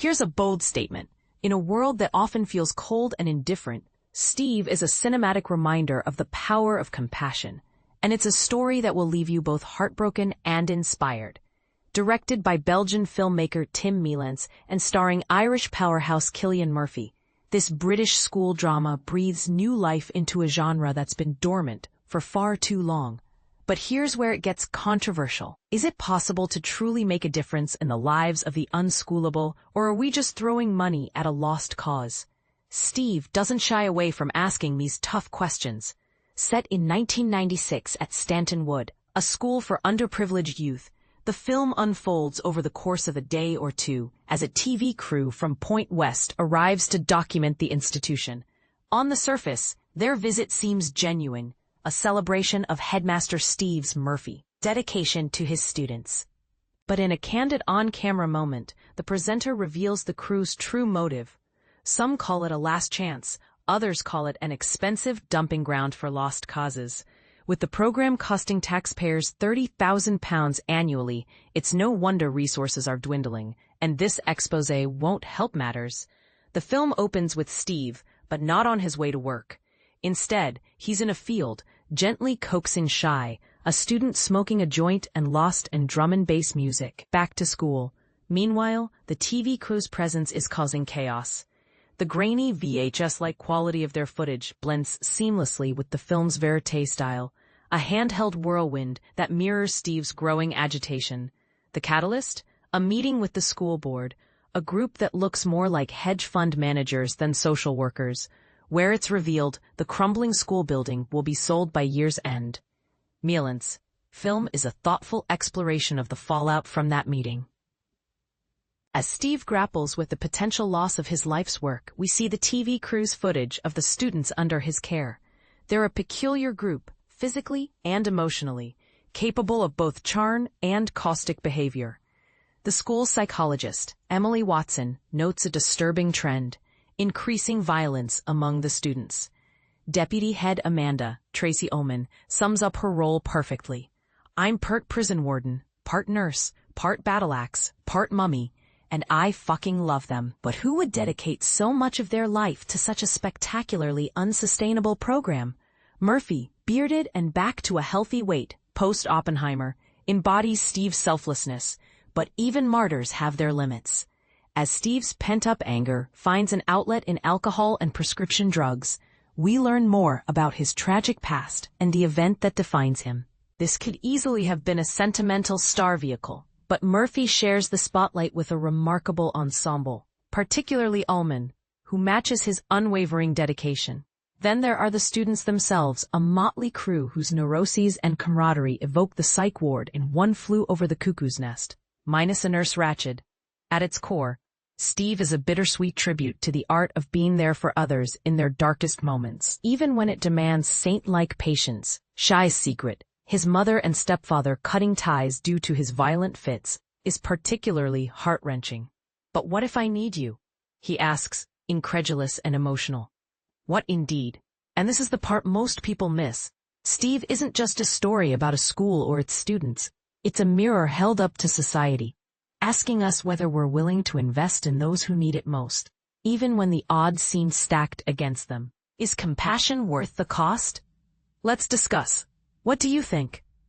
Here's a bold statement. In a world that often feels cold and indifferent, Steve is a cinematic reminder of the power of compassion, and it's a story that will leave you both heartbroken and inspired. Directed by Belgian filmmaker Tim Mielants and starring Irish powerhouse Cillian Murphy, this British school drama breathes new life into a genre that's been dormant for far too long. But here's where it gets controversial. Is it possible to truly make a difference in the lives of the unschoolable, or are we just throwing money at a lost cause? Steve doesn't shy away from asking these tough questions. Set in 1996 at Stanton Wood, a school for underprivileged youth, the film unfolds over the course of a day or two as a TV crew from Point West arrives to document the institution. On the surface, their visit seems genuine, a celebration of headmaster Steve's Murphy dedication to his students. But in a candid on-camera moment, the presenter reveals the crew's true motive. Some call it a last chance, others call it an expensive dumping ground for lost causes. With the program costing taxpayers £30,000 annually, it's no wonder resources are dwindling, and this exposé won't help matters. The film opens with Steve, but not on his way to work. Instead, he's in a field, gently coaxing Shy, a student smoking a joint and lost in drum and bass music, back to school. Meanwhile, the TV crew's presence is causing chaos. The grainy VHS-like quality of their footage blends seamlessly with the film's verite style, a handheld whirlwind that mirrors Steve's growing agitation. The catalyst? A meeting with the school board, a group that looks more like hedge fund managers than social workers, where it's revealed the crumbling school building will be sold by year's end. Mielants' film is a thoughtful exploration of the fallout from that meeting. As Steve grapples with the potential loss of his life's work, we see the TV crew's footage of the students under his care. They're a peculiar group, physically and emotionally, capable of both charm and caustic behavior. The school's psychologist, Emily Watson, notes a disturbing trend: increasing violence among the students. Deputy Head Amanda, Tracy Ullman, sums up her role perfectly. I'm part prison warden, part nurse, part battle axe, part mummy, and I fucking love them. But who would dedicate so much of their life to such a spectacularly unsustainable program? Murphy, bearded and back to a healthy weight, post-Oppenheimer, embodies Steve's selflessness, but even martyrs have their limits. As Steve's pent-up anger finds an outlet in alcohol and prescription drugs, we learn more about his tragic past and the event that defines him. This could easily have been a sentimental star vehicle, but Murphy shares the spotlight with a remarkable ensemble, particularly Ullman, who matches his unwavering dedication. Then there are the students themselves, a motley crew whose neuroses and camaraderie evoke the psych ward in One Flew Over the Cuckoo's Nest, minus a Nurse Ratched. At its core, Steve is a bittersweet tribute to the art of being there for others in their darkest moments, even when it demands saint-like patience. Shy's secret, his mother and stepfather cutting ties due to his violent fits, is particularly heart-wrenching. "But what if I need you?" he asks, incredulous and emotional. What indeed? And this is the part most people miss. Steve isn't just a story about a school or its students. It's a mirror held up to society, asking us whether we're willing to invest in those who need it most, even when the odds seem stacked against them. Is compassion worth the cost? Let's discuss. What do you think?